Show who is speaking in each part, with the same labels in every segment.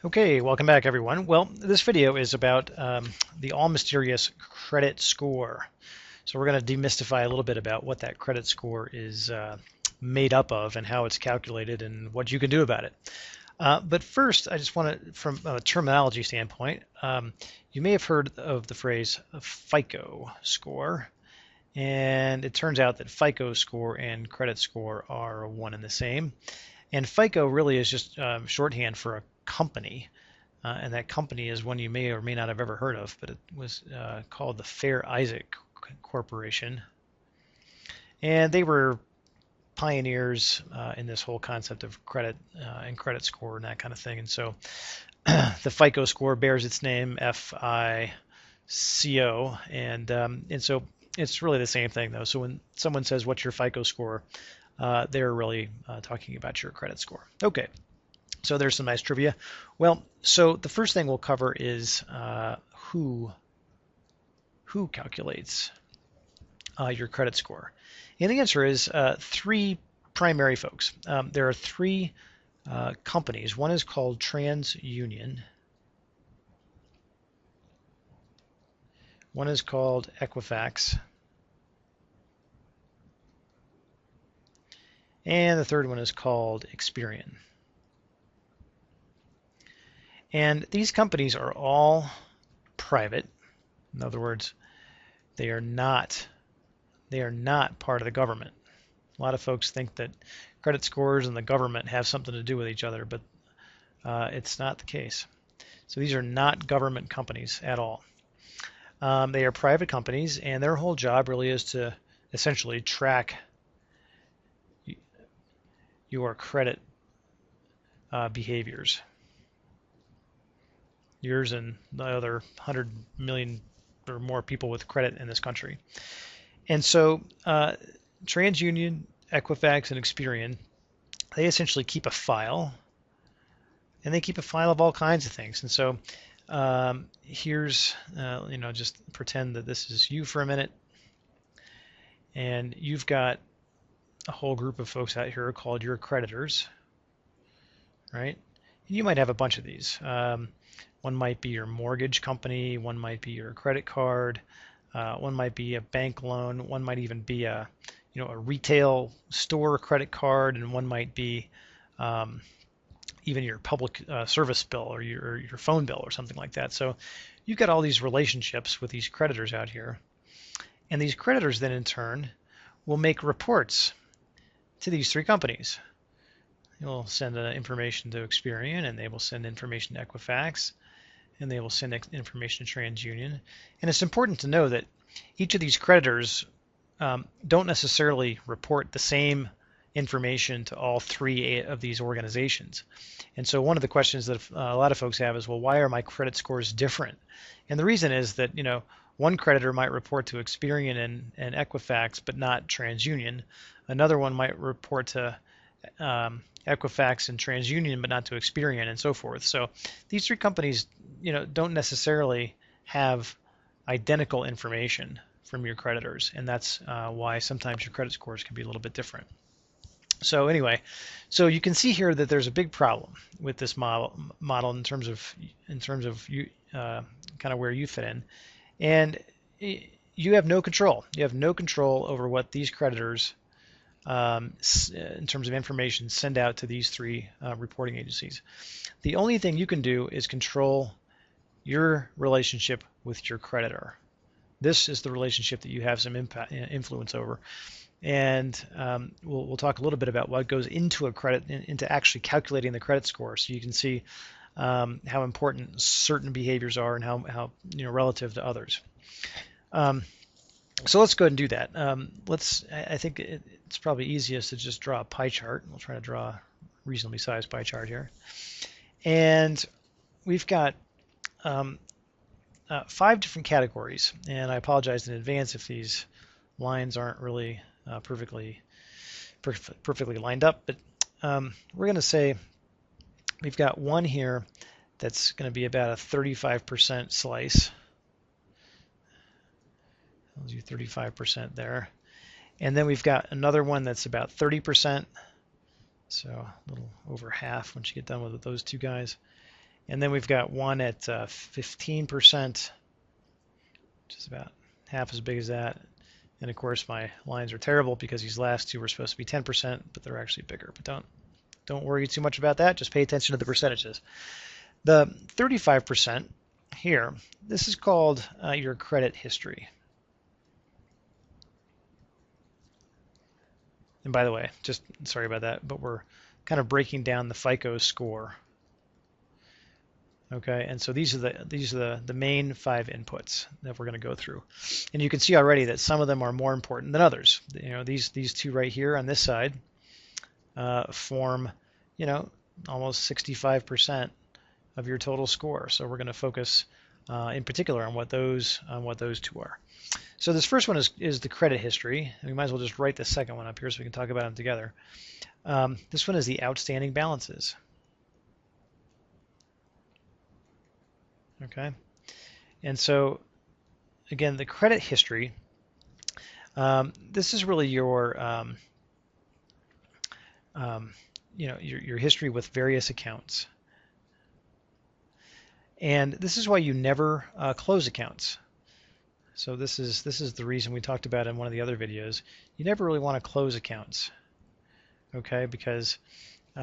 Speaker 1: Okay, welcome back everyone. Well, this video is about the all-mysterious credit score. So we're going to demystify a little bit about what that credit score is made up of and how it's calculated and what you can do about it. But first, I just want to, from a terminology standpoint, you may have heard of the phrase FICO score. And it turns out that FICO score and credit score are one and the same. And FICO really is just shorthand for a company. And that company is one you may or may not have ever heard of, but it was called the Fair Isaac Corporation. And they were pioneers in this whole concept of credit and credit score and that kind of thing. And so the FICO score bears its name, FICO, and so it's really the same thing though. So when someone says, "What's your FICO score?" They're really talking about your credit score. Okay. So there's some nice trivia. Well, so the first thing we'll cover is who calculates your credit score. And the answer is three primary folks. There are three companies. One is called TransUnion. One is called Equifax. And the third one is called Experian. And these companies are all private. In other words, they are not part of the government. A lot of folks think that credit scores and the government have something to do with each other, but it's not the case. So these are not government companies at all. They are private companies, and their whole job really is to essentially track your credit behaviors. Yours and the other 100 million or more people with credit in this country. And so TransUnion, Equifax, and Experian, they essentially keep a file, and they keep a file of all kinds of things. And so here's, just pretend that this is you for a minute, and you've got a whole group of folks out here called your creditors, right? And you might have a bunch of these. One might be your mortgage company, one might be your credit card, one might be a bank loan, one might even be a retail store credit card, and one might be even your public service bill or your phone bill or something like that. So you've got all these relationships with these creditors out here, and these creditors then in turn will make reports to these three companies. You'll send information to Experian, and they will send information to Equifax, and they will send information to TransUnion. And it's important to know that each of these creditors don't necessarily report the same information to all three of these organizations. And so one of the questions that a lot of folks have is, well, why are my credit scores different? And the reason is that, one creditor might report to Experian and Equifax, but not TransUnion. Another one might report to Equifax and TransUnion, but not to Experian, and so forth. So these three companies, don't necessarily have identical information from your creditors, and that's why sometimes your credit scores can be a little bit different. So anyway, so you can see here that there's a big problem with this model in terms of you kind of where you fit in, and you have no control. You have no control over what these creditors in terms of information send out to these three reporting agencies. The only thing you can do is control your relationship with your creditor. This is the relationship that you have some influence over. And we'll talk a little bit about what goes into into actually calculating the credit score, so you can see how important certain behaviors are and how relative to others. So let's go ahead and do that. I think it's probably easiest to just draw a pie chart. We'll try to draw a reasonably sized pie chart here. And we've got 5 different categories. And I apologize in advance if these lines aren't really perfectly lined up. But we're going to say we've got one here that's going to be about a 35% slice. I'll do 35% there. And then we've got another one that's about 30%, so a little over half once you get done with those two guys. And then we've got one at 15%, which is about half as big as that. And of course, my lines are terrible because these last two were supposed to be 10%, but they're actually bigger. But don't worry too much about that. Just pay attention to the percentages. The 35% here, this is called your credit history. And by the way, just sorry about that, but we're kind of breaking down the FICO score. Okay, and so these are the main 5 inputs that we're going to go through, and you can see already that some of them are more important than others. You know, these two right here on this side form, you know, almost 65% of your total score. So we're going to focus in particular on what those two are. So this first one is the credit history. We might as well just write the second one up here so we can talk about them together. This one is the outstanding balances. Okay, and so again, the credit history. This is really your you know, your history with various accounts, and this is why you never close accounts. So this is the reason we talked about in one of the other videos. You never really want to close accounts, okay? Because you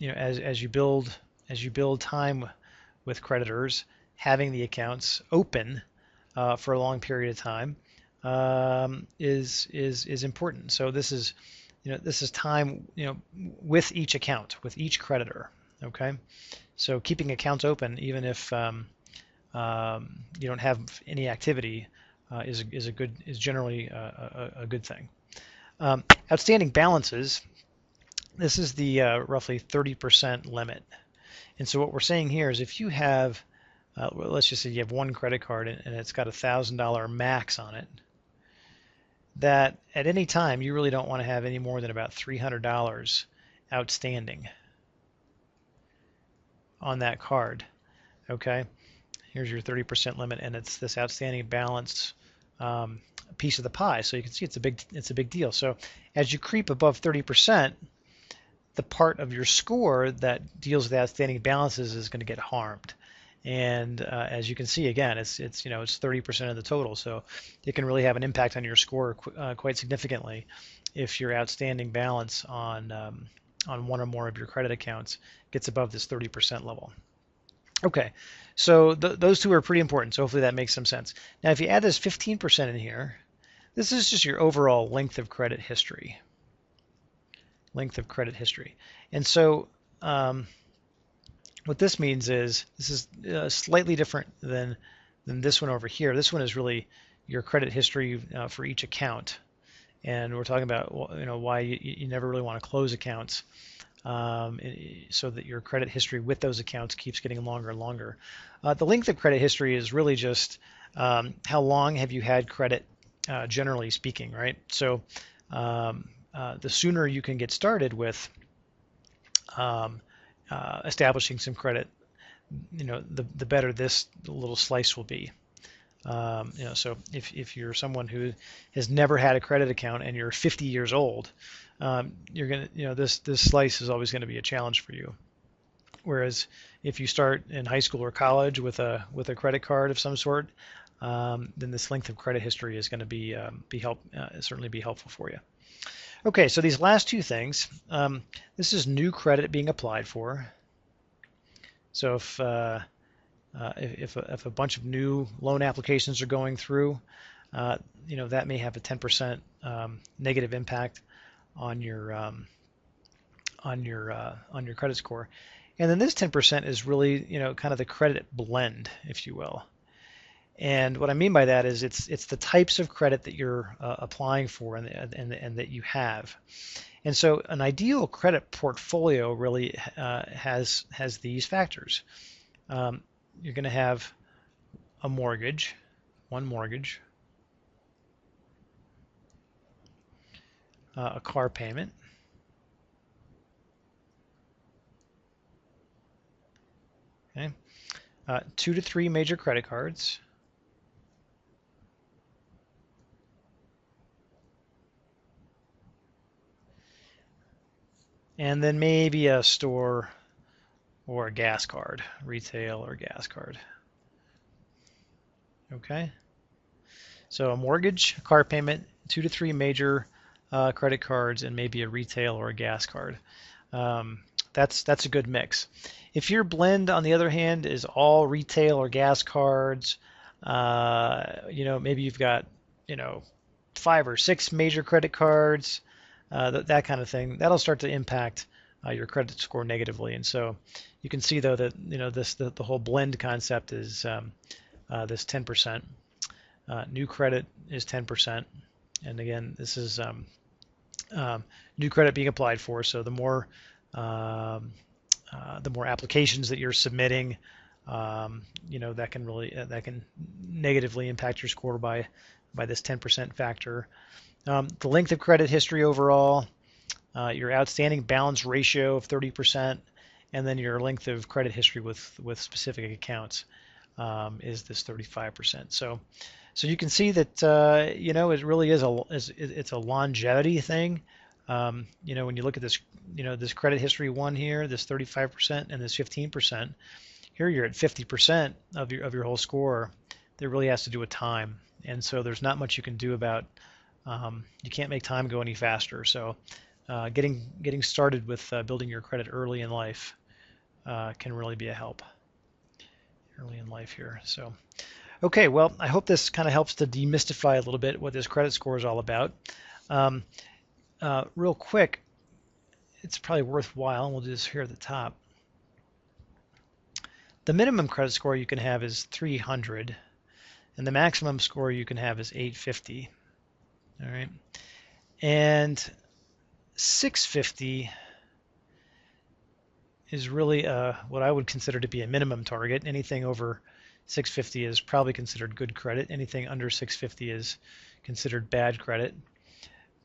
Speaker 1: know, as you build time with creditors, having the accounts open for a long period of time is important. So this is, you know, this is time, you know, with each account, with each creditor. Okay, so keeping accounts open, even if you don't have any activity, is generally a good thing. Outstanding balances. This is the roughly 30% limit. And so what we're saying here is if you have, well, let's just say you have one credit card and it's got $1,000 max on it, that at any time you really don't want to have any more than about $300 outstanding on that card. Okay, here's your 30% limit, and it's this outstanding balance piece of the pie. So you can see it's a big deal. So as you creep above 30%, the part of your score that deals with outstanding balances is going to get harmed. And as you can see, again, it's you know, it's 30% of the total, so it can really have an impact on your score quite significantly if your outstanding balance on one or more of your credit accounts gets above this 30% level. Okay, so those two are pretty important. So hopefully that makes some sense. Now, if you add this 15% in here, this is just your overall length of credit history. Length of credit history. And so what this means is this is slightly different than this one over here. This one is really your credit history for each account, and we're talking about, you know, why you never really want to close accounts, so that your credit history with those accounts keeps getting longer and longer. The length of credit history is really just how long have you had credit, generally speaking, right? So the sooner you can get started with establishing some credit, you know, the better this little slice will be. You know, so if you're someone who has never had a credit account and you're 50 years old, you're gonna, you know, this slice is always going to be a challenge for you. Whereas if you start in high school or college with a credit card of some sort, then this length of credit history is going to be certainly be helpful for you. Okay, so these last two things, this is new credit being applied for. So if a bunch of new loan applications are going through, you know, that may have a 10% negative impact on your credit score. And then this 10% is really, you know, kind of the credit blend, if you will. And what I mean by that is it's the types of credit that you're applying for and that you have. And so an ideal credit portfolio really has these factors. You're going to have a mortgage, one mortgage, a car payment, okay, 2 to 3 major credit cards, and then maybe a store or a gas card, retail or gas card. Okay. So a mortgage, a car payment, 2 to 3 major credit cards, and maybe a retail or a gas card. That's a good mix. If your blend, on the other hand, is all retail or gas cards, maybe you've got, 5 or 6 major credit cards, that kind of thing, that'll start to impact your credit score negatively. And so you can see though that the whole blend concept is this 10%. New credit is 10%, and again, this is new credit being applied for. So the more applications that you're submitting, that can negatively impact your score by this 10% factor. The length of credit history overall, your outstanding balance ratio of 30%, and then your length of credit history with specific accounts is this 35%. So you can see that it really is it's a longevity thing. When you look at this, this credit history one here, this 35% and this 15%, here you're at 50% of your whole score. That really has to do with time, and so there's not much you can do about. You can't make time go any faster. So getting started with building your credit early in life can really be a help. Early in life here. So. Okay, well, I hope this kind of helps to demystify a little bit what this credit score is all about. Real quick, it's probably worthwhile, and we'll do this here at the top. The minimum credit score you can have is 300, and the maximum score you can have is 850. All right, and 650 is really what I would consider to be a minimum target. Anything over 650 is probably considered good credit. Anything under 650 is considered bad credit.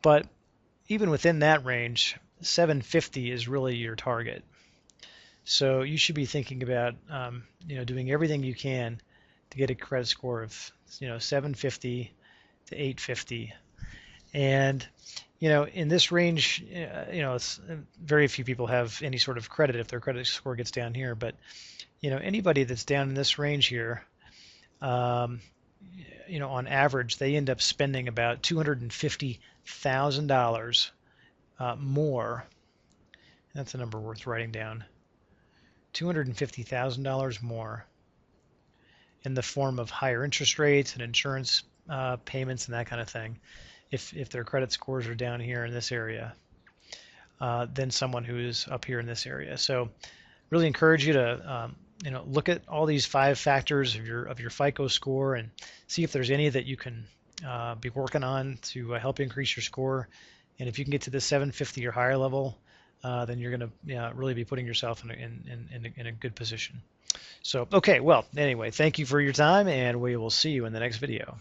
Speaker 1: But even within that range, 750 is really your target. So you should be thinking about doing everything you can to get a credit score of 750 to 850. And in this range, it's very few people have any sort of credit if their credit score gets down here. But anybody that's down in this range here, on average, they end up spending about $250,000 more. That's a number worth writing down. $250,000 more in the form of higher interest rates and insurance payments and that kind of thing, if their credit scores are down here in this area, than someone who is up here in this area. So really encourage you to look at all these 5 factors of your FICO score and see if there's any that you can be working on to help increase your score. And if you can get to the 750 or higher level, then you're going to really be putting yourself in a good position. So, okay, well, anyway, thank you for your time, and we will see you in the next video.